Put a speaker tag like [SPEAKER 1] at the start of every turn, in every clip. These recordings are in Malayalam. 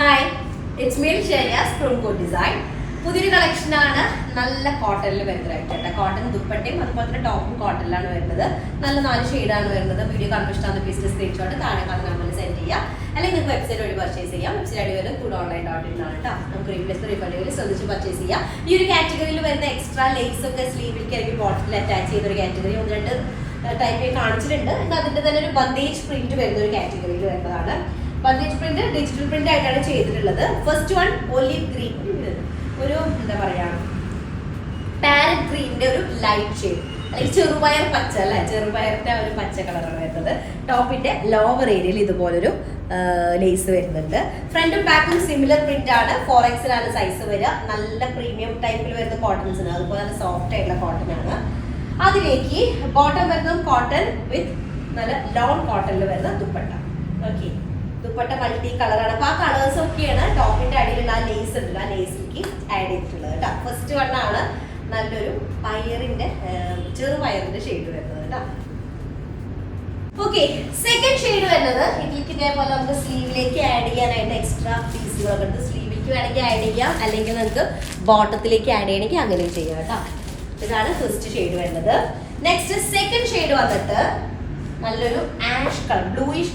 [SPEAKER 1] Hi, it's me Sheriyas from good design. പുതിയൊരു കളക്ഷനാണ്. നല്ല കോട്ടണിൽ വരുന്നതായിട്ട് കോട്ടൺ ദുപ്പട്ടയും അതുപോലെ തന്നെ ടോപ്പും കോട്ടണിലാണ് വരുന്നത്. നല്ല 4 ഷെയ്ഡാണ് വരുന്നത്. വീഡിയോ കണ്ടിഷ്ടമാണ് പ്ലീസ് സ്ക്രീൻഷോട്ട് താഴെ കാണുന്ന നമ്പറിൽ സെൻഡ് ചെയ്യുക. അല്ലെങ്കിൽ നിങ്ങൾക്ക് വെബ്സൈറ്റ് വഴി പർച്ചേസ് ചെയ്യാം. വെബ്സൈറ്റ് ഐഡി വരുന്നത് foodonline.in ആണ് കേട്ടോ. നമുക്ക് റീപ്ലേസ് റീഫണ്ട് ശ്രദ്ധിച്ച് പർച്ചേസ് ചെയ്യാം. ഈ ഒരു കാറ്റഗറിയിൽ വരുന്ന എക്സ്ട്രാ ലേസ് ഒക്കെ സ്ലീവിലേക്ക് അല്ലെങ്കിൽ ബോട്ടത്തിൽ അറ്റാച്ച് ചെയ്തൊരു കാറ്റഗറി 1-2 ടൈപ്പ് കാണിച്ചിട്ടുണ്ട്. അതിന്റെ തന്നെ ഒരു ബന്ദേജ് പ്രിന്റ് വരുന്ന ഒരു കാറ്റഗറിയിൽ വരുന്നതാണ്. ബന്ദേജ് പ്രിന്റ് ഡിജിറ്റൽ പ്രിന്റ് ആയിട്ടാണ് ചെയ്തിട്ടുള്ളത്. ഫസ്റ്റ് വൺ ഒലിവ് ഗ്രീൻ, ഒരു എന്താ പറയാ പാരറ്റ് ഗ്രീനിന്റെ ഒരു ലൈറ്റ് ഷെയ്ഡ് അല്ലെങ്കിൽ ചെറുപയർ പച്ച അല്ലെ, ചെറുപയറിന്റെ ഒരു പച്ച കളറാണ് വരുന്നത്. ടോപ്പിന്റെ ലോവർ ഏരിയയിൽ ഇതുപോലൊരു ലേസ് വരുന്നുണ്ട്. ഫ്രണ്ടും ബാക്കും സിമിലർ പ്രിന്റ് ആണ്. 4XL ആണ് സൈസ് വരിക. നല്ല പ്രീമിയം ടൈപ്പിൽ വരുന്ന കോട്ടൺസ്, അതുപോലെ തന്നെ സോഫ്റ്റ് ആയിട്ടുള്ള കോട്ടൺ ആണ്. അതിലേക്ക് ബോട്ടം വരുന്നത് കോട്ടൺ വിത്ത് നല്ല ലോൺ കോട്ടണിൽ വരുന്ന ദുപ്പട്ട. ഓക്കെ, ദുപ്പട്ട മൾട്ടി കളറാണ്. അപ്പൊ ആ കളേഴ്സ് ഒക്കെയാണ് ടോപ്പിന്റെ അടിയിലുള്ള ആ ലേസ് ഉണ്ട്, ആ ലേസിലേക്ക് ആഡ് ചെയ്തിട്ടുള്ളത് കേട്ടോ. ഫസ്റ്റ് വണ്ണാണ് നല്ലൊരു ചെറുപയറിന്റെ ഷെയ്ഡ് വരുന്നത് കേട്ടോ. ഓക്കെ, സെക്കൻഡ് ഷെയ്ഡ് വരുന്നത് ഇതിലേക്ക് ഇതേപോലെ നമുക്ക് സ്ലീവിലേക്ക് ആഡ് ചെയ്യാനായിട്ട് എക്സ്ട്രാ പീസുകളൊക്കെ ഉണ്ട്. സ്ലീവിലേക്ക് വേണമെങ്കിൽ ആഡ് ചെയ്യാം, അല്ലെങ്കിൽ നമുക്ക് ബോട്ടത്തിലേക്ക് ആഡ് ചെയ്യണമെങ്കിൽ അങ്ങനെ ചെയ്യാം കേട്ടോ. ഇതാണ് ഫസ്റ്റ് ഷെയ്ഡ് വരുന്നത്. നെക്സ്റ്റ് സെക്കൻഡ് ഷെയ്ഡ് വന്നിട്ട് നല്ലൊരു ആഷ് കളർ, ബ്ലൂയിഷ്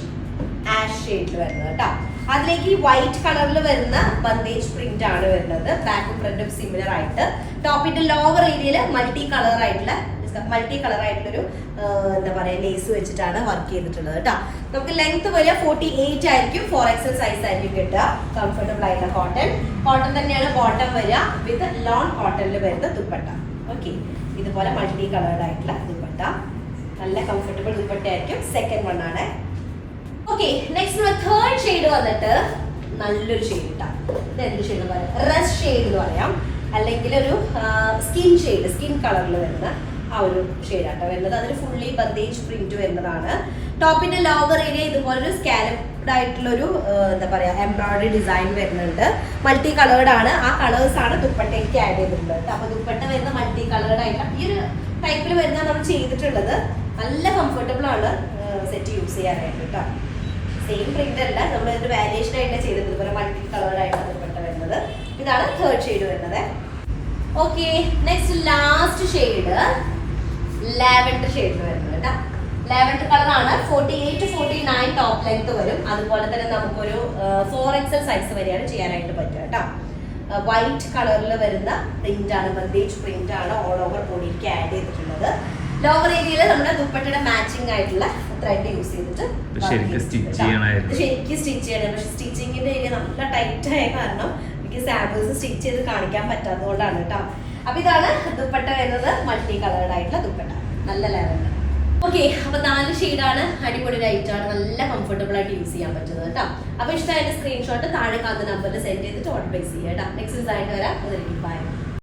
[SPEAKER 1] ആഷ് ഷെയ്ഡിൽ വരുന്നത് കേട്ടോ. അതിലേക്ക് വൈറ്റ് കളറിൽ വരുന്ന ബന്ദേജ് പ്രിന്റ് ആണ് വരുന്നത്. ബാക്കും ഫ്രണ്ടും സിമിലർ ആയിട്ട്. ടോപ്പിന്റെ ലോവർ ഏരിയയിൽ മൾട്ടി കളർ ആയിട്ടുള്ളൊരു എന്താ പറയാ ലേസ് വെച്ചിട്ടാണ് വർക്ക് ചെയ്തിട്ടുള്ളത് കേട്ടോ. നമുക്ക് ലെങ്ത് വരിക 48 ആയിരിക്കും. 4XL സൈസ് ആയിരിക്കും കിട്ടുക. കംഫർട്ടബിൾ ആയിട്ടുള്ള കോട്ടൺ തന്നെയാണ് ബോട്ടം വരിക വിത്ത് ലോൺ കോട്ടണിൽ വരുന്ന ദുപ്പട്ട. ഓക്കെ, ഇതുപോലെ മൾട്ടി കളേർഡ് ആയിട്ടുള്ള ദുപ്പട്ട, നല്ല കംഫർട്ടബിൾ ദുപ്പട്ട ആയിരിക്കും. സെക്കൻഡ് വൺ ആണ്. ഓക്കെ, നെക്സ്റ്റ് തേർഡ് ഷെയ്ഡ് വന്നിട്ട് നല്ലൊരു ഷെയ്ഡ് ഇട്ടാ. ഇത് എന്ത് ഷെയ്ഡ് പറയാം, റസ് ഷെയ്ഡ് എന്ന് പറയാം, അല്ലെങ്കിൽ ഒരു സ്കിൻ കളറിൽ വരുന്ന ആ ഒരു ഷെയ്ഡാട്ടോ വരുന്നത്. അതിന് ഫുള്ളി ബന്ദേജ് പ്രിന്റ് വരുന്നതാണ്. ടോപ്പിന്റെ ലോവർ ഏരിയ ഇതുപോലൊരു സ്കാലപ്ഡ് ആയിട്ടുള്ളൊരു എന്താ പറയാ എംബ്രോയിഡറി ഡിസൈൻ വരുന്നുണ്ട്. മൾട്ടി കളേർഡ് ആണ്. ആ കളേഴ്സ് ആണ് ദുപ്പട്ടയ്ക്ക് ആഡ് ചെയ്തിട്ടുള്ളത്. അപ്പൊ ദുപ്പട്ട വരുന്ന മൾട്ടി കളേർഡ് ആയിട്ടുള്ള ഈ ഒരു ടൈപ്പിൽ വരുന്ന നമ്മൾ ചെയ്തിട്ടുള്ളത്. നല്ല കംഫർട്ടബിൾ ആണ് സെറ്റ് യൂസ് ചെയ്യാനായിട്ട് കേട്ടോ. സെയിം പ്രിന്റ് അല്ല, നമ്മൾ ഒരു വാരിയേഷൻ ആയിട്ട് ചെയ്തത്. ഇതുപോലെ മൾട്ടി കളേർഡ് ആയിട്ട് ദുപ്പട്ട വരുന്നത്. ഇതാണ് തേർഡ് ഷെയ്ഡ് വരുന്നത്. Okay, next last shade lavender ഷെയ്ഡിൽ വരുന്നത് കേട്ടോ. ലാവൻഡർ കളറാണ്. 48 to 49 ടോപ്പ് ലെങ്ത് വരും. അതുപോലെ തന്നെ നമുക്കൊരു 4XL സൈസ് വരെയാണ് ചെയ്യാനായിട്ട് പറ്റുക കേട്ടോ. വൈറ്റ് കളറിൽ വരുന്ന പ്രിന്റ് ആണ്, ബന്ദേജ് പ്രിന്റ് ആണ് ഓൾ ഓവർ ബോഡിക്ക് ആഡ് ചെയ്തിട്ടുള്ളത്. ലോവർ ഏരിയയിൽ നമ്മുടെ ദുപ്പട്ടയുടെ മാച്ചിങ് ആയിട്ടുള്ള ത്രെഡ് യൂസ് ചെയ്തിട്ട് ശരിക്കും സ്റ്റിച്ച് ചെയ്യണം. പക്ഷെ സ്റ്റിച്ചിങ്ങിന്റെ ഏരിയ നല്ല ടൈറ്റ് ആയ കാരണം എനിക്ക് സാമ്പിൾസ് സ്റ്റിച്ച് ചെയ്ത് കാണിക്കാൻ പറ്റാത്തതുകൊണ്ടാണ് കേട്ടോ. അപ്പൊ ഇതാണ് ദുപ്പട്ട വരുന്നത്. മൾട്ടി കളേർഡ് ആയിട്ടുള്ള ദുപ്പട്ട, നല്ല ലെവലുണ്ട്. ഓക്കെ, അപ്പൊ 4 ഷെയ്ഡാണ്. അടിപൊളി ലൈറ്റ് ആണ്, നല്ല കംഫർട്ടബിൾ ആയിട്ട് യൂസ് ചെയ്യാൻ പറ്റുന്നത് കേട്ടോ. അപ്പൊ ഇഷ്ടമായിട്ട് സ്ക്രീൻഷോട്ട് താഴെ കാണുന്ന നമ്പറിൽ സെൻഡ് ചെയ്തിട്ട് ഓർഡർ പ്ലേസ് ചെയ്യാം കേട്ടോ. നെക്സ്റ്റ് ഡിസൈൻ വരാം. ബൈ.